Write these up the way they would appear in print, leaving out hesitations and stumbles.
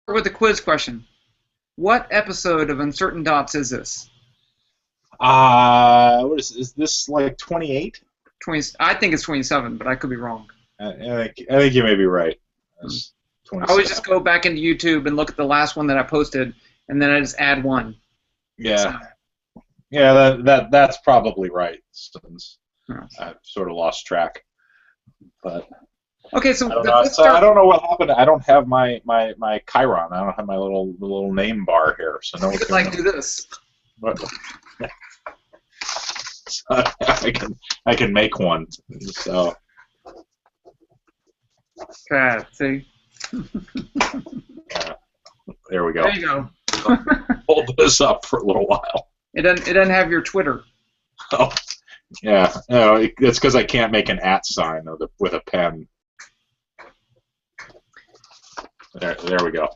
with the quiz question. What episode of Uncertain Dots is this? What is this like 28? 20. I think it's 27, but I could be wrong. I think you may be right. It's I always 27. just go back into YouTube and look at the last one that I posted, and then I just add one. So, Yeah, yeah, that's probably right. Since yeah. I've sort of lost track, but Okay, so I don't know. let's So I start. don't know what happened. I don't have my Chiron. I don't have my little name bar here, so no You one's could gonna like know. do this. But, so I can make one. So Okay, see. yeah, there we go. There you go. Hold this up for a little while. It doesn't have your Twitter. Oh, yeah. No, it's because I can't make an @ sign with a pen. There we go.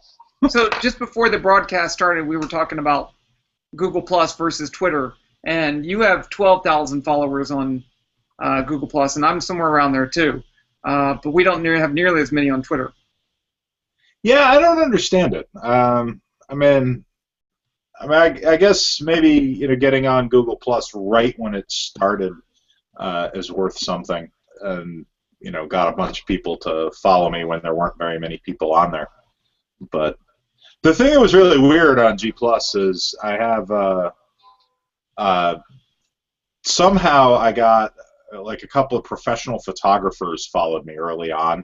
So just before the broadcast started, we were talking about Google Plus versus Twitter, and you have 12,000 followers on Google Plus, and I'm somewhere around there too. But we don't have nearly as many on Twitter. Yeah, I don't understand it. I guess maybe getting on Google Plus right when it started is worth something, and got a bunch of people to follow me when there weren't very many people on there. But the thing that was really weird on G Plus is I have somehow I got like a couple of professional photographers followed me early on,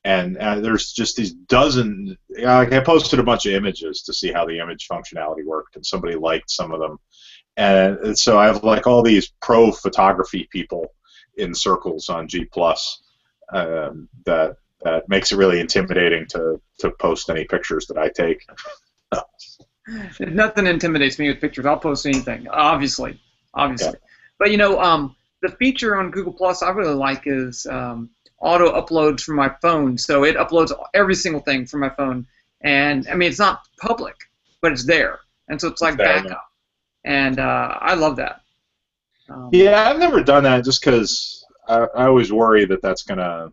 and there's just these dozen. Like I posted a bunch of images to see how the image functionality worked, and somebody liked some of them, and so I have like all these pro photography people in circles on G Plus that makes it really intimidating to post any pictures that I take. Nothing intimidates me with pictures. I'll post anything, obviously. Yeah. But the feature on Google Plus I really like is auto uploads from my phone. So it uploads every single thing from my phone, and I mean it's not public, but it's there, and so it's like backup, and I love that. Yeah, I've never done that just because I always worry that that's gonna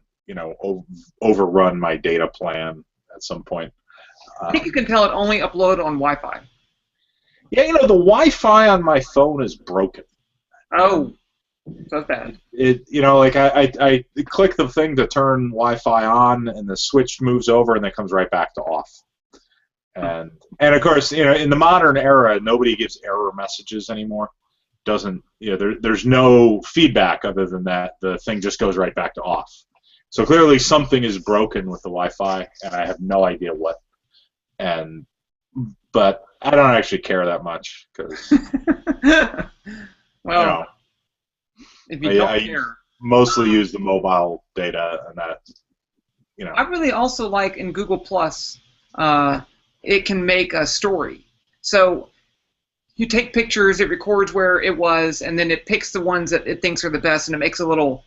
overrun my data plan at some point. I think you can tell it only upload on Wi-Fi. Yeah, the Wi-Fi on my phone is broken. Oh, that's bad. Like I click the thing to turn Wi-Fi on, and the switch moves over, and then comes right back to off. And of course, in the modern era, nobody gives error messages anymore. There's no feedback other than that. The thing just goes right back to off. So clearly something is broken with the Wi-Fi, and I have no idea what. But I don't actually care that much because well, if you don't I care, mostly use the mobile data, and that I really also like in Google Plus, it can make a story. So you take pictures, it records where it was, and then it picks the ones that it thinks are the best, and it makes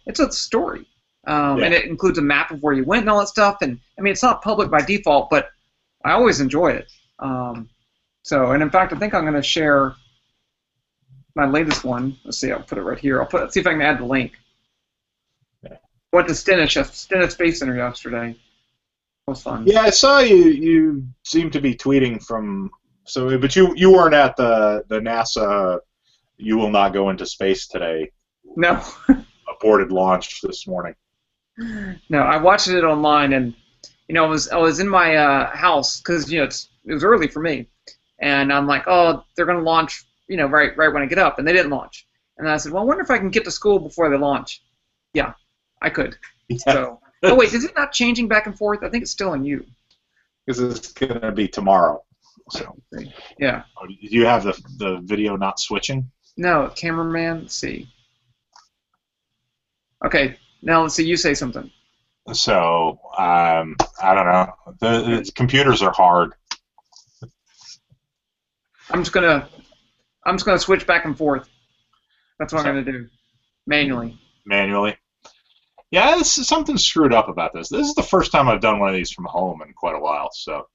it's a story. And it includes a map of where you went and all that stuff. And I mean, it's not public by default, but I always enjoy it. And in fact, I think I'm going to share my latest one. Let's see, I'll put it right here. Let's see if I can add the link. Yeah. Went to Stennis Space Center yesterday. It was fun. Yeah, I saw you seem to be tweeting from. So, but you weren't at the NASA. You will not go into space today. No. Aborted launch this morning. No, I watched it online, and I was in my house because it was early for me, and I'm like, oh, they're gonna launch, right when I get up, and they didn't launch, and I said, well, I wonder if I can get to school before they launch. Yeah, I could. Yeah. So, oh wait, is it not changing back and forth? I think it's still in you. Because it's gonna be tomorrow. So yeah. Do you have the video not switching? No, cameraman. Let's see. Okay, now let's see. You say something. So I don't know. The computers are hard. I'm just gonna switch back and forth. That's what I'm gonna do, manually. Manually. Yeah, something screwed up about this. This is the first time I've done one of these from home in quite a while. So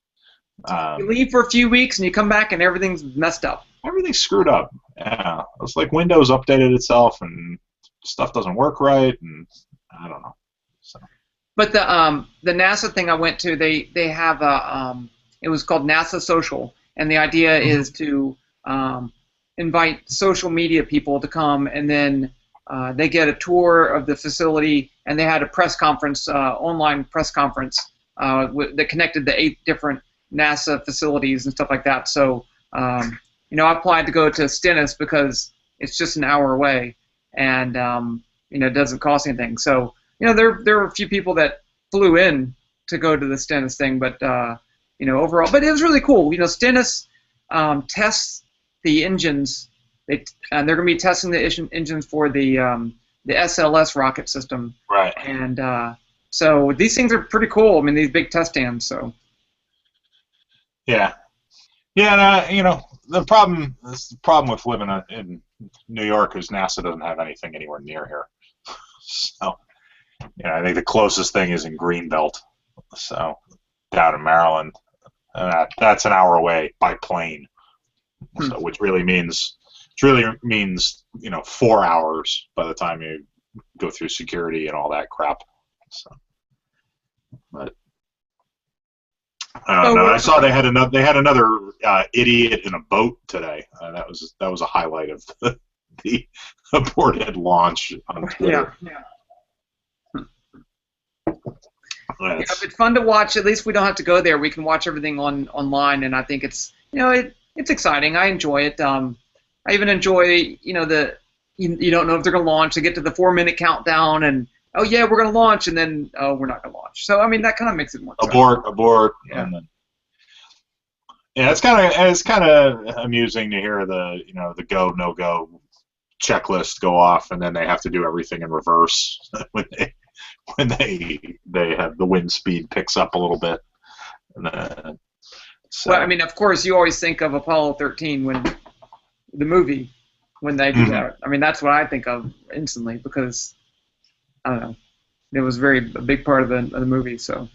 you leave for a few weeks and you come back and everything's messed up. Everything's screwed up. Yeah, it's like Windows updated itself and stuff doesn't work right, and I don't know. So. But the NASA thing I went to, they have a It was called NASA Social, and the idea is to invite social media people to come, and then they get a tour of the facility, and they had a press conference, online press conference that connected the 8 different NASA facilities and stuff like that. So, I applied to go to Stennis because it's just an hour away, and it doesn't cost anything. So, there were a few people that flew in to go to the Stennis thing, but overall, but it was really cool. Stennis tests the engines. They're going to be testing the engines for the SLS rocket system. Right. And so these things are pretty cool. I mean, these big test stands. So. Yeah. Yeah, and the problem with living in New York is NASA doesn't have anything anywhere near here. So, I think the closest thing is in Greenbelt, so down in Maryland, and that's an hour away by plane. So, which really means 4 hours by the time you go through security and all that crap. So, but. I saw they had another idiot in a boat today. That was a highlight of the aborted launch on Twitter. Yeah. Yeah, it's fun to watch. At least we don't have to go there. We can watch everything online, and I think it's it's exciting. I enjoy it. I even enjoy you don't know if they're going to launch. They get to the 4-minute countdown, and oh yeah, we're going to launch, and then oh, we're not going to launch. So I mean, that kind of makes it more exciting. Abort. Yeah. And then, it's kind of amusing to hear the go no go checklist go off, and then they have to do everything in reverse when they have the wind speed picks up a little bit. So. Well, I mean, of course, you always think of Apollo 13 when the movie when they do that. I mean, that's what I think of instantly because I don't know, it was a big part of the movie. So.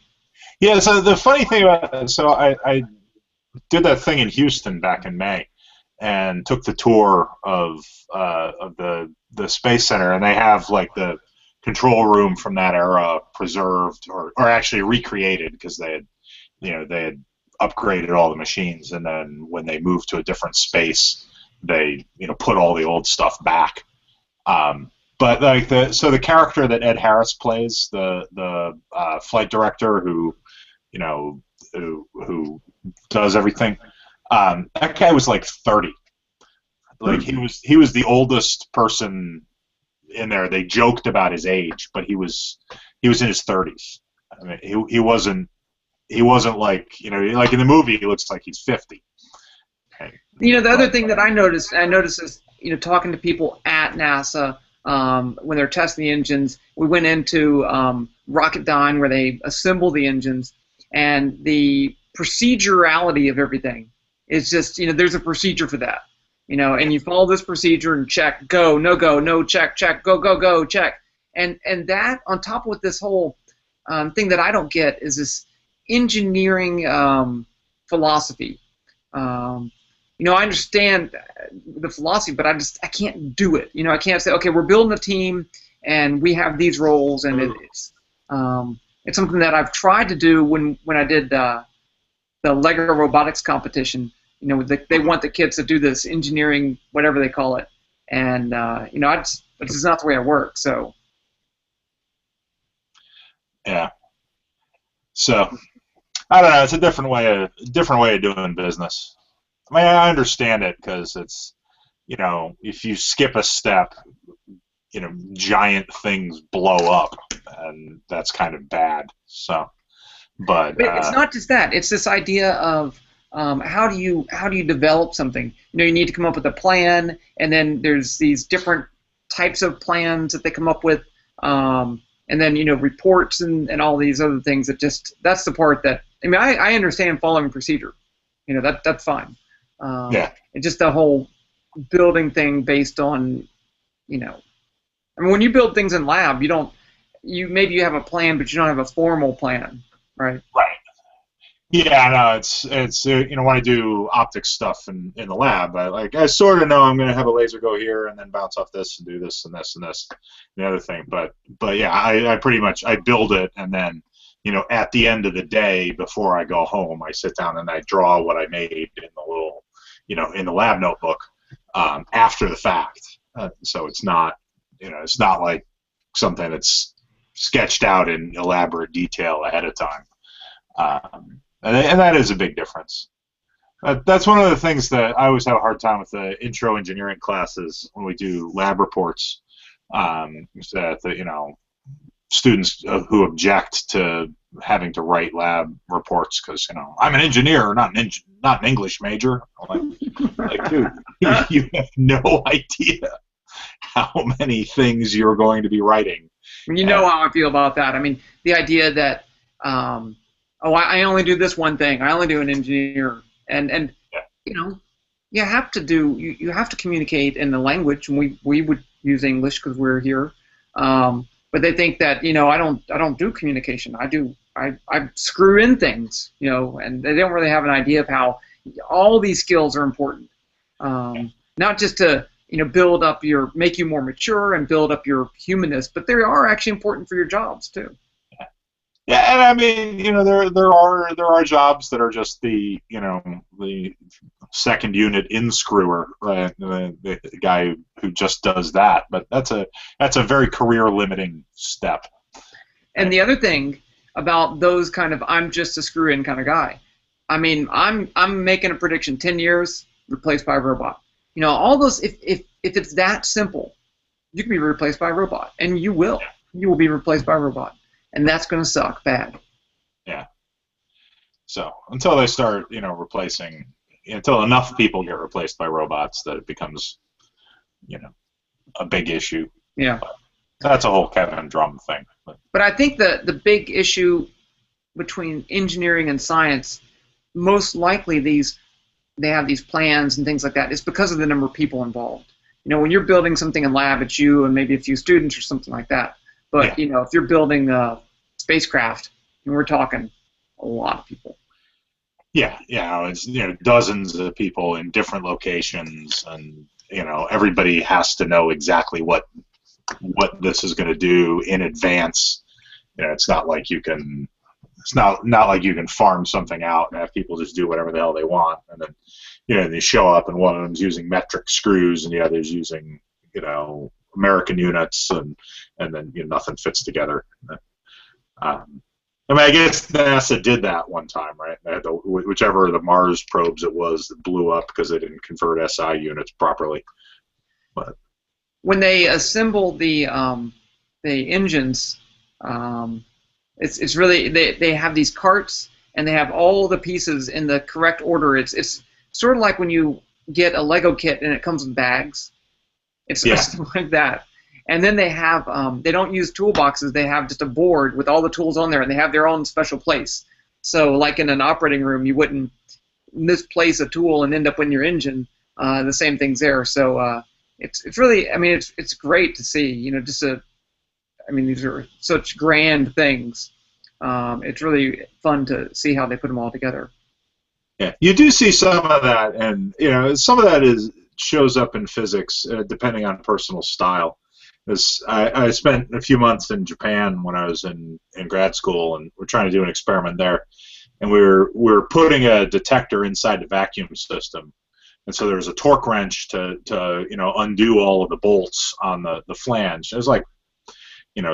Yeah. So the funny thing about I did that thing in Houston back in May, and took the tour of the Space Center, and they have like the control room from that era preserved or actually recreated because they had upgraded all the machines, and then when they moved to a different space, they put all the old stuff back. But like the character that Ed Harris plays, the flight director who does everything, that guy was like 30. Like he was the oldest person in there. They joked about his age, but he was in his 30s. I mean, he wasn't like like in the movie he looks like he's 50. The other thing that I noticed is talking to people at NASA when they're testing the engines. We went into Rocketdyne where they assemble the engines, and the procedurality of everything is just there's a procedure for that. And you follow this procedure and check, go, no, check, go, check. And that, on top of this whole thing that I don't get, is this engineering philosophy. I understand the philosophy, but I can't do it. I can't say, okay, we're building a team, and we have these roles, and it's something that I've tried to do when I did the Lego robotics competition. They want the kids to do this engineering, whatever they call it, and it's just not the way I work. So. Yeah. So, I don't know. It's a different way of doing business. I mean, I understand it because it's, if you skip a step, giant things blow up, and that's kind of bad. So, but it's not just that. It's this idea of how do you develop something? You need to come up with a plan, and then there's these different types of plans that they come up with, and then reports and all these other things that's the part that I understand following procedure, that's fine. Yeah. It's just the whole building thing based on, when you build things in lab, maybe you have a plan, but you don't have a formal plan, right? Right. Yeah, no, it's when I do optics stuff in the lab, I sort of know I'm going to have a laser go here and then bounce off this and do this and this and this and the other thing, but yeah, I pretty much I build it, and then at the end of the day before I go home, I sit down and I draw what I made in the little, in the lab notebook after the fact. So it's not, it's not like something that's sketched out in elaborate detail ahead of time. And that is a big difference. That's one of the things that I always have a hard time with the intro engineering classes when we do lab reports. That students who object to having to write lab reports because I'm an engineer, not an English major. I'm like, dude, you have no idea how many things you're going to be writing. You know how I feel about that. I mean, the idea that I only do this one thing. I only do an engineer, and you have to do you have to communicate in the language, and we would use English because we're here. But they think that I don't do communication. I screw in things, and they don't really have an idea of how all these skills are important. Not just to build up make you more mature and build up your humanness, but they are actually important for your jobs too. Yeah, and I mean, there are jobs that are just the second unit in-screwer, right? The guy who just does that, but that's a very career-limiting step. And the other thing about those kind of I'm just a screw-in kind of guy, I mean, I'm making a prediction: 10 years replaced by a robot. All those if it's that simple, you can be replaced by a robot, and you will. You will be replaced by a robot. And that's going to suck bad. Yeah. So until they start, replacing, until enough people get replaced by robots that it becomes, a big issue. Yeah. But that's a whole Kevin Drum thing. But I think the big issue between engineering and science, most likely they have these plans and things like that, is because of the number of people involved. When you're building something in lab, it's you and maybe a few students or something like that. But if you're building a spacecraft, we're talking a lot of people. Yeah, it's dozens of people in different locations, and everybody has to know exactly what this is going to do in advance. It's not like you can like you can farm something out and have people just do whatever the hell they want, and then they show up and one of them's using metric screws and the other's using American units, and then nothing fits together. I mean, I guess NASA did that one time, right? They had whichever of the Mars probes it was that blew up because they didn't convert SI units properly. But when they assemble the engines, it's really they have these carts and they have all the pieces in the correct order. It's sort of like when you get a Lego kit and it comes in bags. It's something like that. And then they have, they don't use toolboxes, they have just a board with all the tools on there, and they have their own special place. So like in an operating room, you wouldn't misplace a tool and end up in your engine. The same thing's there. So it's really, I mean, it's great to see, these are such grand things. It's really fun to see how they put them all together. Yeah, you do see some of that, and some of that shows up in physics, depending on personal style. I spent a few months in Japan when I was in grad school, and we're trying to do an experiment there, and we were putting a detector inside the vacuum system, and so there was a torque wrench to undo all of the bolts on the flange. It was like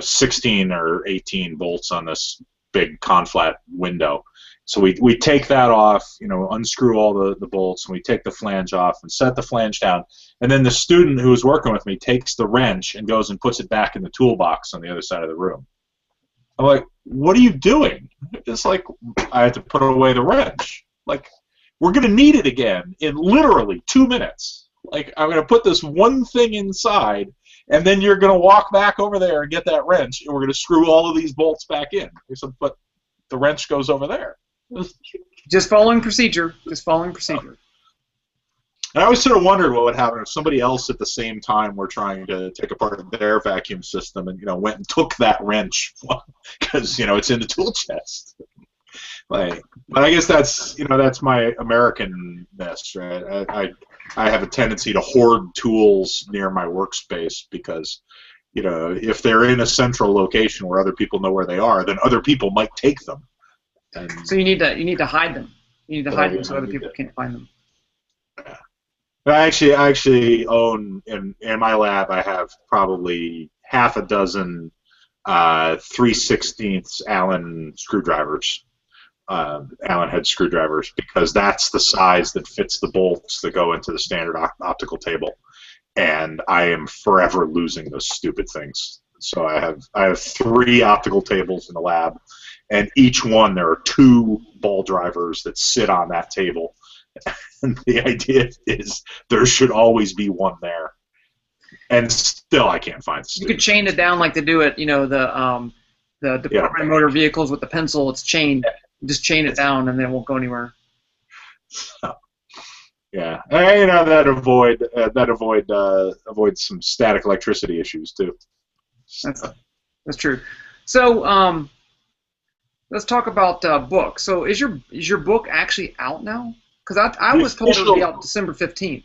16 or 18 bolts on this big conflat window. So we take that off, unscrew all the bolts, and we take the flange off and set the flange down. And then the student who was working with me takes the wrench and goes and puts it back in the toolbox on the other side of the room. I'm like, what are you doing? It's like, I had to put away the wrench. Like, we're going to need it again in literally 2 minutes. Like, I'm going to put this one thing inside, and then you're going to walk back over there and get that wrench, and we're going to screw all of these bolts back in. I said, but the wrench goes over there. Just following procedure. Just following procedure. And I always sort of wondered what would happen if somebody else at the same time were trying to take apart their vacuum system and went and took that wrench because it's in the tool chest. But I guess that's my Americanness, right? I have a tendency to hoard tools near my workspace because if they're in a central location where other people know where they are, then other people might take them. And So you need to hide them. You need to hide them so I other need people to- can't find them. I actually own in my lab. I have probably half a dozen 3/16 Allen screwdrivers, Allen head screwdrivers, because that's the size that fits the bolts that go into the standard optical table. And I am forever losing those stupid things. So I have 3 optical tables in the lab, and each one there are 2 ball drivers that sit on that table. And the idea is there should always be one there. And still, I can't find. You could chain it down like they do at the Department of Motor Vehicles with the pencil. It's chained. Just chain it down, and then it won't go anywhere. Yeah, and, that avoids some static electricity issues too. That's true. So let's talk about books. So is your book actually out now? Because I was told it would be out December 15th.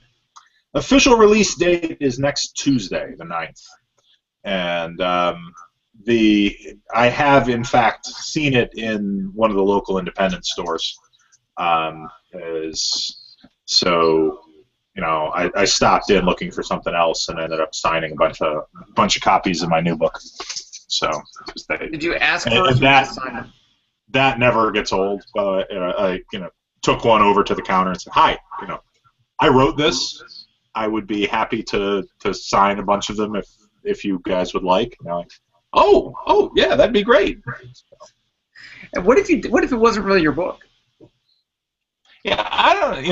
Official release date is next Tuesday, the 9th. And I have, in fact, seen it in one of the local independent stores. So, I stopped in looking for something else and ended up signing a bunch of copies of my new book. So, did you ask for it? That never gets old. I took one over to the counter and said, "Hi, I wrote this. I would be happy to sign a bunch of them if you guys would like." And they're like, "Oh, yeah, that'd be great." And what if it wasn't really your book? Yeah, I don't.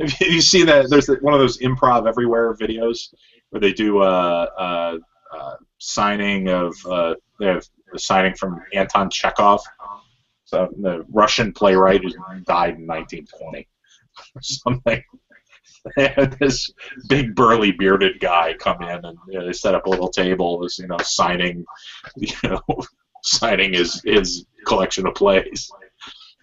Have you seen that? There's one of those Improv Everywhere videos where they do signing of they have a signing from Anton Chekhov, so the Russian playwright who died in 1920 or something. They had this big burly bearded guy come in, and they set up a little table, as signing, signing his collection of plays.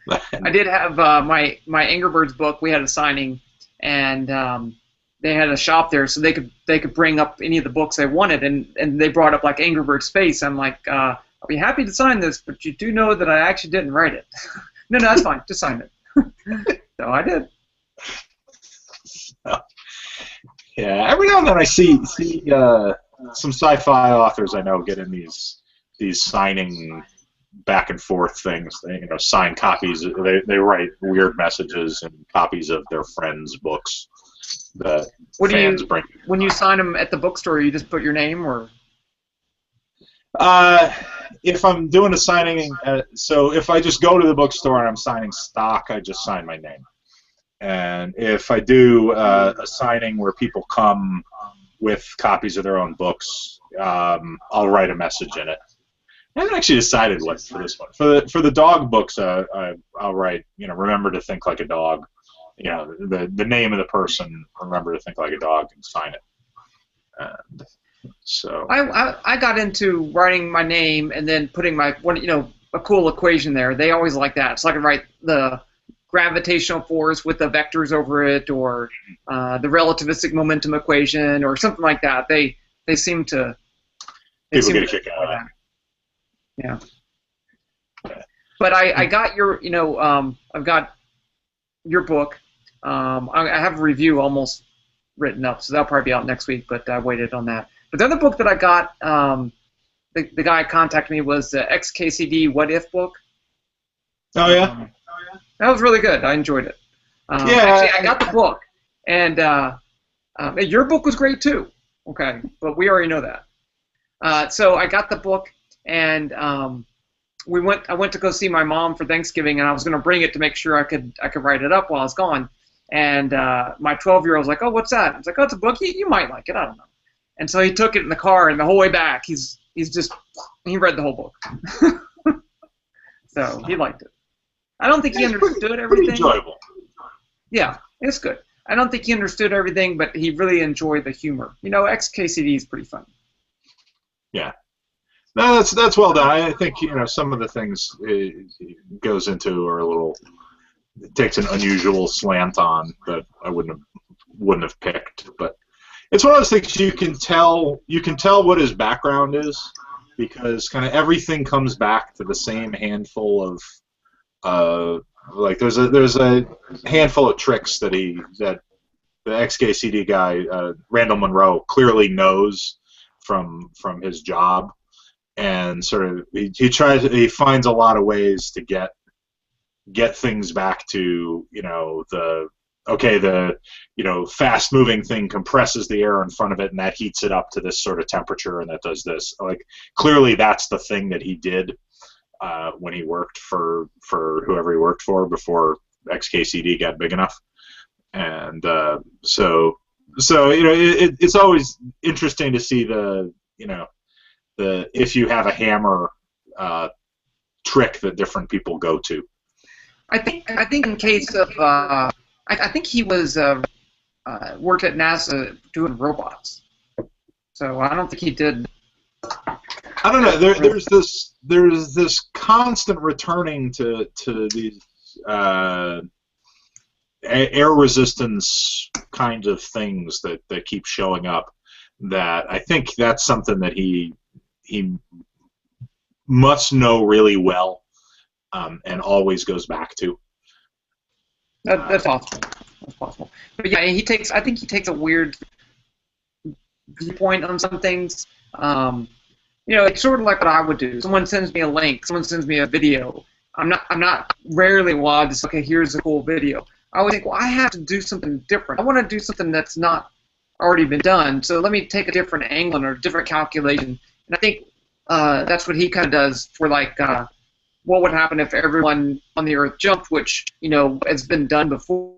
I did have my Angry Birds book. We had a signing, and they had a shop there, so they could bring up any of the books they wanted, and they brought up like Angry Birds Space. I'm like, I'll be happy to sign this, but you do know that I actually didn't write it. No, that's fine. Just sign it. So I did. Yeah, every now and then I see some sci-fi authors I know get in these signing back and forth things. They sign copies. They write weird messages and copies of their friends' books that fans bring. When you sign them at the bookstore, you just put your name, or? If I'm doing a signing, so if I just go to the bookstore and I'm signing stock, I just sign my name. And if I do a signing where people come with copies of their own books, I'll write a message in it. I haven't actually decided what for this one. For the dog books, I'll write, remember to think like a dog. The name of the person, remember to think like a dog, and sign it. And so I got into writing my name and then putting a cool equation there. They always like that. So I can write the gravitational force with the vectors over it, or the relativistic momentum equation, or something like that. They seem to. People get a kick out of that. Yeah. But I got your, I've got your book. I have a review almost written up, so that'll probably be out next week, but I waited on that. But the other book that I got, the guy contacted me, was the XKCD What If book. Oh, yeah? That was really good. I enjoyed it. Actually, I got the book, and your book was great too. Okay, but we already know that. So I got the book, and I went to go see my mom for Thanksgiving, and I was going to bring it to make sure I could write it up while I was gone. And my 12-year-old was like, "Oh, what's that?" I was like, "Oh, it's a book. You might like it. I don't know." And so he took it in the car, and the whole way back, he read the whole book. So he liked it. I don't think he understood everything. Pretty enjoyable. Yeah, it's good. I don't think he understood everything, but he really enjoyed the humor. XKCD is pretty fun. Yeah. No, that's well done. I think some of the things it goes into are a little. It takes an unusual slant on that I wouldn't have picked, but it's one of those things you can tell what his background is because kind of everything comes back to the same handful of like there's a handful of tricks that the XKCD guy Randall Monroe clearly knows from his job, and sort of he finds a lot of ways to get things back to the fast moving thing compresses the air in front of it and that heats it up to this sort of temperature and that does this. Like clearly that's the thing that he did when he worked for whoever he worked for before XKCD got big enough. And so it's always interesting to see the if you have a hammer trick that different people go to. I think in case of I think he was worked at NASA doing robots, so I don't think he did. I don't know. There's this constant returning to these air resistance kind of things that keep showing up. That I think that's something that he must know really well, and always goes back to. That's possible. That's possible. But yeah, I think he takes a weird viewpoint on some things. It's sort of like what I would do. Someone sends me a link. Someone sends me a video. I'm not rarely wild. Just okay, here's a cool video. I would think, well, I have to do something different. I want to do something that's not already been done. So let me take a different angle or a different calculation. And I think that's what he kind of does for like. What would happen if everyone on the Earth jumped, which, has been done before.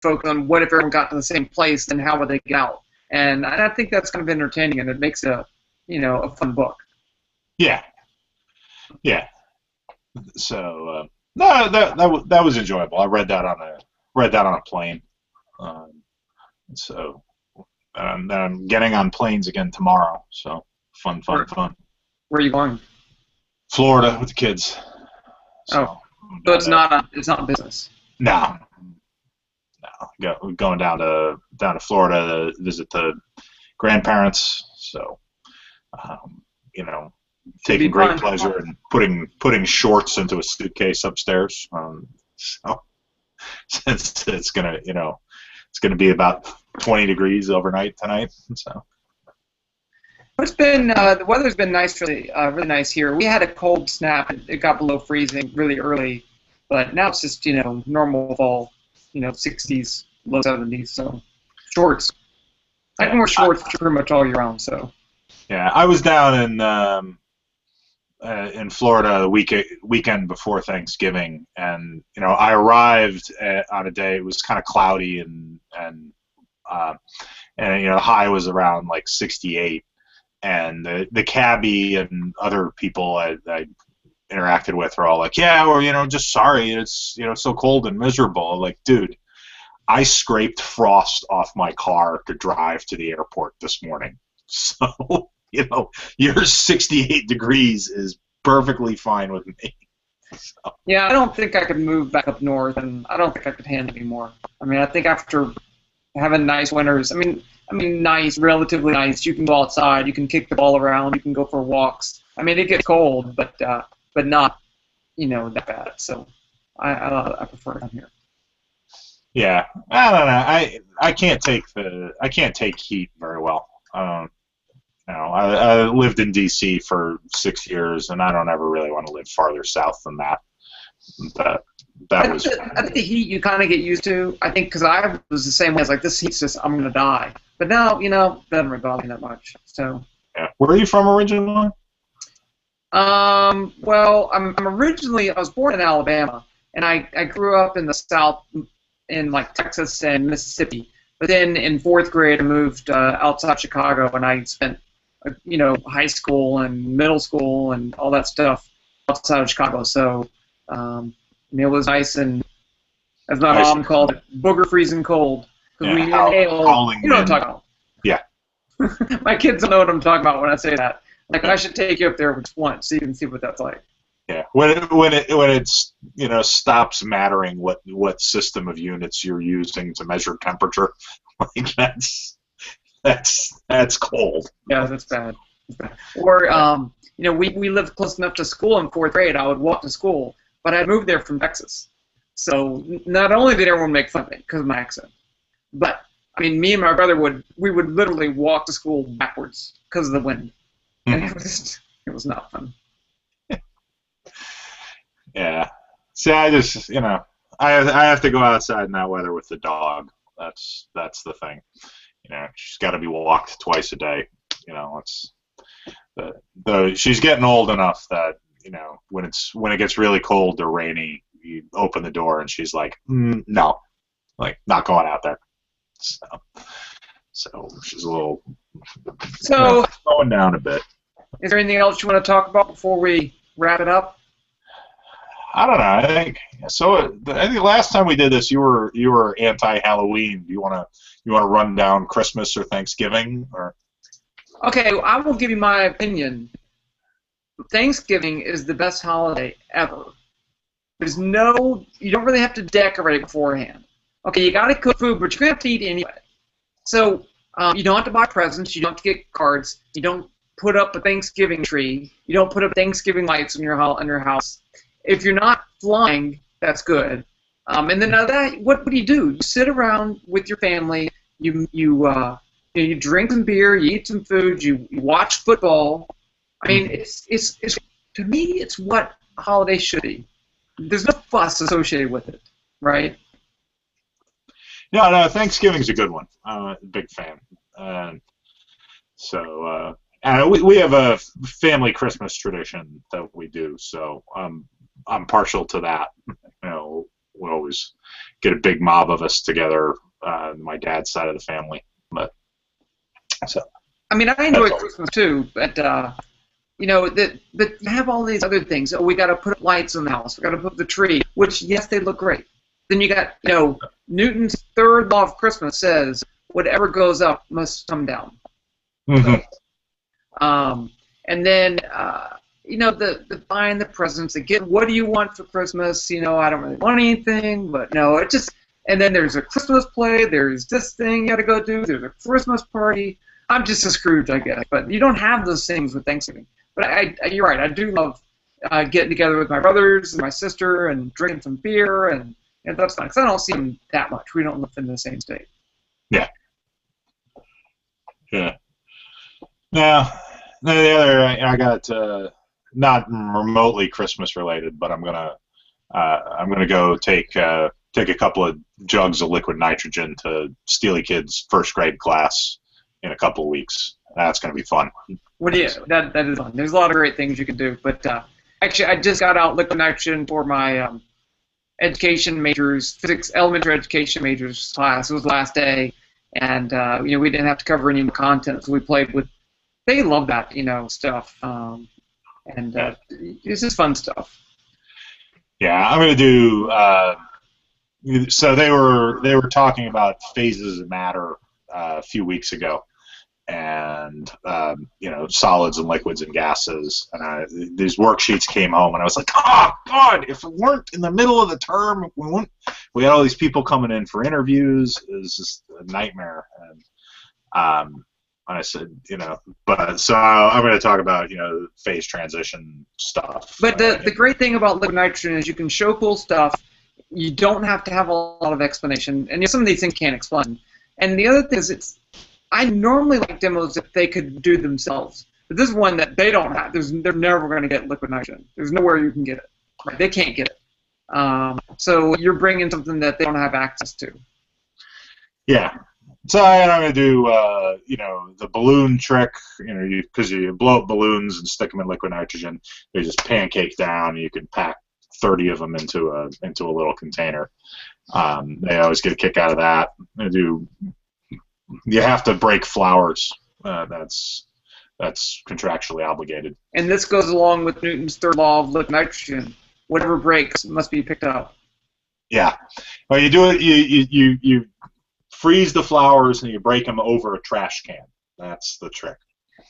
Focus on what if everyone got to the same place, then how would they get out? And I think that's kind of entertaining, and it makes a fun book. Yeah. Yeah. So, no, that was enjoyable. I read that on a plane. So, I'm getting on planes again tomorrow, so fun. Where are you going? Florida with the kids. So it's not business. No. Going down to Florida to visit the grandparents. So, taking great pleasure in putting shorts into a suitcase upstairs. So since it's gonna be about 20 degrees overnight tonight. So. It's been the weather's been nice, really nice here. We had a cold snap; it got below freezing really early, but now it's just normal fall, 60s, low 70s. So shorts. I can wear shorts pretty much all year round. So. Yeah, I was down in Florida the weekend before Thanksgiving, and I arrived on a day it was kind of cloudy and the high was around like 68. And the cabbie and other people I interacted with are all like, yeah, or just sorry, it's so cold and miserable. Like, dude, I scraped frost off my car to drive to the airport this morning. So your 68 degrees is perfectly fine with me. So. Yeah, I don't think I could move back up north, and I don't think I could handle it anymore. I mean, I think after having nice winters, I mean, nice, relatively nice. You can go outside. You can kick the ball around. You can go for walks. I mean, it gets cold, but not, that bad. So I prefer it down here. Yeah, I don't know. I can't take heat very well. I lived in D.C. for 6 years, and I don't ever really want to live farther south than that. I think the heat you kind of get used to. I think because I was the same way. It's like, this heat's just, I'm going to die. But now, it doesn't really bother me that much. So. Yeah. Where are you from originally? Well, I was born in Alabama, and I grew up in the South, in like Texas and Mississippi. But then in 4th grade, I moved outside Chicago, and I spent, high school and middle school and all that stuff outside of Chicago. So. It was nice and, as my mom called it, booger freezing cold. Yeah, we inhale. You know what I'm talking about. Yeah. My kids don't know what I'm talking about when I say that. Like, I should take you up there just once so you can see what that's like. Yeah, when it's stops mattering what system of units you're using to measure temperature, like that's cold. Yeah, that's bad. That's bad. Or we lived close enough to school in fourth grade. I would walk to school, but I moved there from Texas, so not only did everyone make fun of me because of my accent, but I mean, me and my brother would literally walk to school backwards because of the wind, and it was not fun. Yeah. See, I just I have to go outside in that weather with the dog. That's the thing. She's got to be walked twice a day. It's though she's getting old enough that when it gets really cold or rainy, you open the door and she's like, no, like not going out there. So she's a little slowing down a bit. Is there anything else you want to talk about before we wrap it up? I don't know. I think so. I think last time we did this, you were anti-Halloween. Do you want to run down Christmas or Thanksgiving or? Okay, I will give you my opinion. Thanksgiving is the best holiday ever. You don't really have to decorate beforehand. Okay, you got to cook food, but you're gonna have to eat anyway. So you don't have to buy presents. You don't have to get cards. You don't put up a Thanksgiving tree. You don't put up Thanksgiving lights in your house. If you're not flying, that's good. And then what do? You sit around with your family. You drink some beer. You eat some food. You watch football. I mean, it's to me, it's what a holiday should be. There's no fuss associated with it, right? No, Thanksgiving's a good one. I'm a big fan. We have a family Christmas tradition that we do, so I'm partial to that. We always get a big mob of us together, my dad's side of the family. But I mean, I enjoy Christmas too, but but you have all these other things. Oh, we got to put up lights in the house. We got to put up the tree, which yes, they look great. Then you got Newton's third law of Christmas says whatever goes up must come down. Mm-hmm. So, and then the buying the presents again. What do you want for Christmas? I don't really want anything, but it just. And then there's a Christmas play. There's this thing you got to go do. There's a Christmas party. I'm just a Scrooge, I guess. But you don't have those things with Thanksgiving. But you're right. I do love getting together with my brothers and my sister and drinking some beer, and that's fun. Because I don't see them that much. We don't live in the same state. Yeah. Yeah. Now, the other I got not remotely Christmas related, but I'm gonna go take a couple of jugs of liquid nitrogen to Steely Kid's first grade class in a couple of weeks. That's gonna be fun. That is fun. There's a lot of great things you can do, but actually, I just got out liquid nitrogen for my education majors, physics elementary education majors class. It was the last day, and we didn't have to cover any content, so we played with. They love that stuff, and it's just fun stuff. Yeah, I'm gonna do. So they were talking about phases of matter a few weeks ago, and solids and liquids and gases. And these worksheets came home, and I was like, oh God! If we weren't in the middle of the term, we had all these people coming in for interviews. It was just a nightmare. And I said, but so I'm going to talk about phase transition stuff. But the great thing about liquid nitrogen is you can show cool stuff. You don't have to have a lot of explanation, and some of these things can't explain. And the other thing is, I normally like demos if they could do themselves, but this is one that they don't have. They're never going to get liquid nitrogen. There's nowhere you can get it. Right? They can't get it. So you're bringing something that they don't have access to. Yeah. So I'm going to do, the balloon trick. Because you blow up balloons and stick them in liquid nitrogen, they just pancake down. And you can pack 30 of them into a little container. They always get a kick out of that. You have to break flowers. That's contractually obligated. And this goes along with Newton's third law of liquid nitrogen. Whatever breaks must be picked up. Yeah. Well, you do it. You freeze the flowers and you break them over a trash can. That's the trick.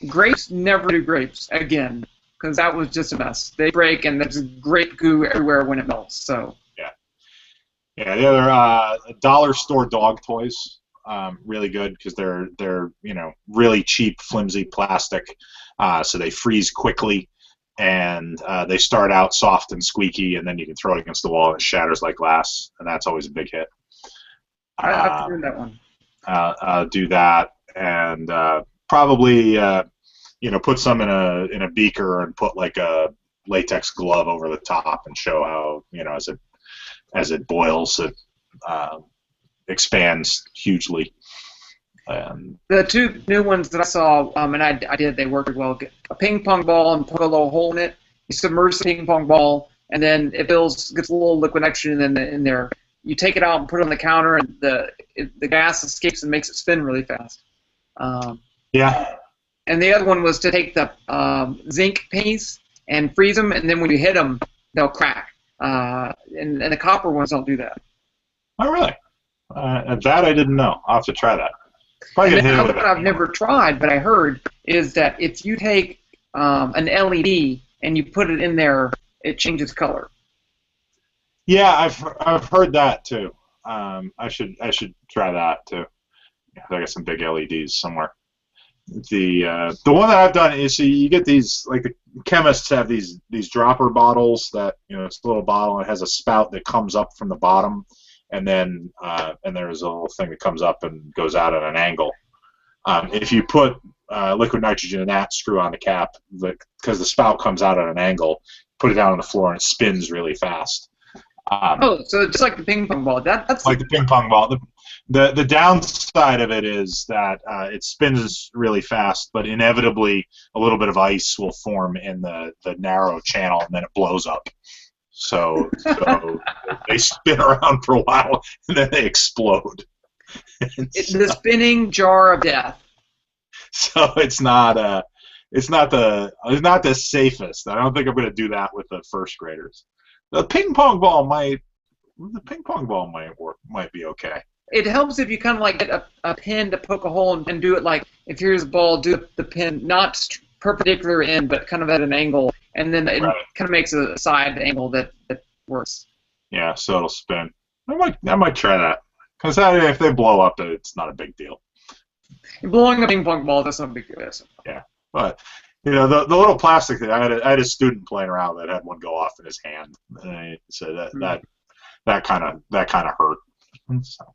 Grapes never do grapes again. because that was just a mess. They break, and there's grape goo everywhere when it melts. So Yeah. Yeah, the other dollar store dog toys, really good because they're really cheap, flimsy plastic, so they freeze quickly, and they start out soft and squeaky, and then you can throw it against the wall and it shatters like glass, and that's always a big hit. I've seen that one. Do that, and probably put some in a beaker and put like a latex glove over the top and show how as it boils, it expands hugely. The two new ones that I saw, and I did, they worked well. A ping pong ball and put a little hole in it. You submerge the ping pong ball, and then it gets a little liquid nitrogen in there. You take it out and put it on the counter, and the gas escapes and makes it spin really fast. Yeah. And the other one was to take the zinc pennies and freeze them, and then when you hit them, they'll crack. And the copper ones don't do that. Oh, really? That I didn't know. I'll have to try that. And the other one I've never tried, but I heard, is that if you take an LED and you put it in there, it changes color. Yeah, I've heard that too. I should try that too. I got some big LEDs somewhere. The one that I've done is, so you get these, like the chemists have these dropper bottles that it's a little bottle and it has a spout that comes up from the bottom, and then there's a little thing that comes up and goes out at an angle. If you put liquid nitrogen in that, screw on the cap, because the spout comes out at an angle, put it down on the floor and it spins really fast. So just like the ping pong ball. That's like the ping pong ball. The downside of it is that it spins really fast, but inevitably a little bit of ice will form in the narrow channel, and then it blows up. So they spin around for a while, and then they explode. The spinning jar of death. So it's not the safest. I don't think I'm going to do that with the first graders. The ping pong ball might work, might be okay. It helps if you kind of like get a pin to poke a hole and do it like, if here's a ball, do the pin not perpendicular in, but kind of at an angle, and then it kind of makes a side angle that works. Yeah, so it'll spin. I might try that, because if they blow up, it's not a big deal. Blowing a ping pong ball, that's not a big deal. Yeah, but the little plastic thing. I had a student playing around that had one go off in his hand, and so that kind of hurt. So.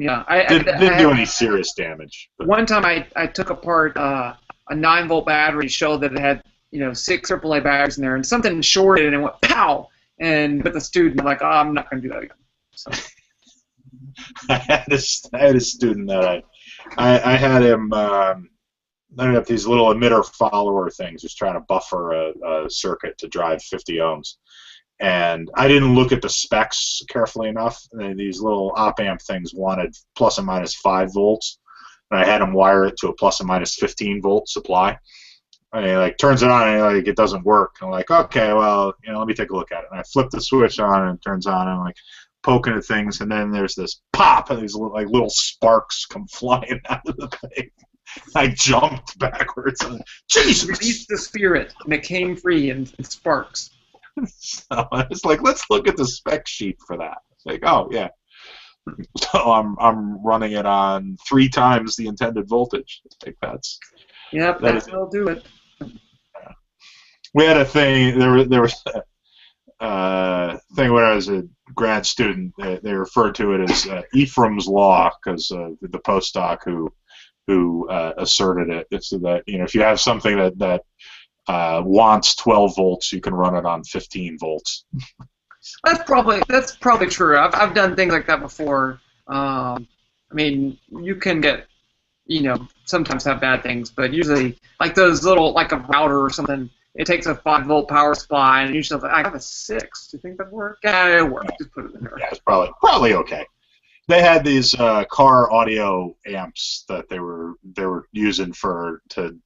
Yeah, didn't do any serious damage. But. One time I took apart a 9-volt battery, showed that it had 6 AAA batteries in there, and something shorted and it went pow. And with the student, I'm like, I'm not going to do that again. So. I had a student that I had him. I have these little emitter follower things, just trying to buffer a circuit to drive 50 ohms. And I didn't look at the specs carefully enough. These little op-amp things wanted plus or minus 5 volts, and I had them wire it to a plus or minus 15 volt supply. And he turns it on, and it doesn't work. And I'm like, okay, well, let me take a look at it. And I flip the switch on, and it turns on, and I'm poking at things, and then there's this pop, and these little sparks come flying out of the thing. I jumped backwards. And, Jesus! Release the spirit, and it came free and sparks. So it's like, let's look at the spec sheet for that. It's like, oh yeah. So I'm running it on 3 times the intended voltage. Like that's. Yep, that'll do it. We had a thing. There was a thing when I was a grad student. They referred to it as Ephraim's law, because the postdoc who asserted it. It's that if you have something that wants 12 volts, you can run it on 15 volts. That's probably true. I've done things like that before. I mean, you can get, sometimes have bad things, but usually, like those little, like a router or something, it takes a 5-volt power supply, and usually I have a 6. Do you think that'd work? Yeah, it'll work. Just put it in there. Yeah, it's probably okay. They had these car audio amps that they were using to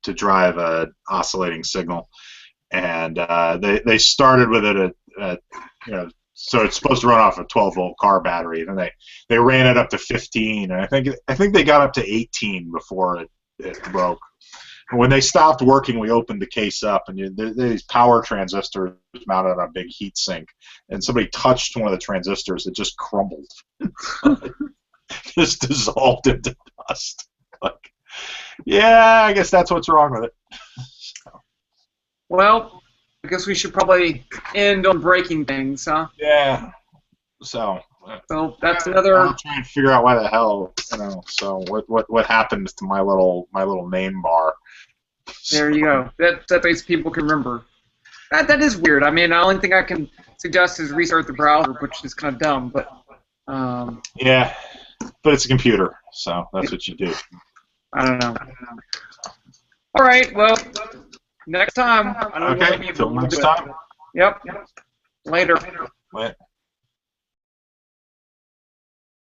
drive an oscillating signal, and they started with it at so it's supposed to run off a 12-volt car battery, and then they ran it up to 15, and I think they got up to 18 before it broke. when they stopped working, we opened the case up, and these power transistors mounted on a big heat sink, and somebody touched one of the transistors, it just crumbled, just dissolved into dust. Like, yeah, I guess that's what's wrong with it. Well, I guess we should probably end on breaking things, huh? Yeah. So that's another. I'm trying to figure out why the hell, So what happened to my little name bar? There you go. That ways people can remember. That is weird. I mean, the only thing I can suggest is restart the browser, which is kind of dumb, but. Yeah, but it's a computer, so that's what you do. I don't know. All right. Well, next time. Okay. Till next time. Yep. Later. Later.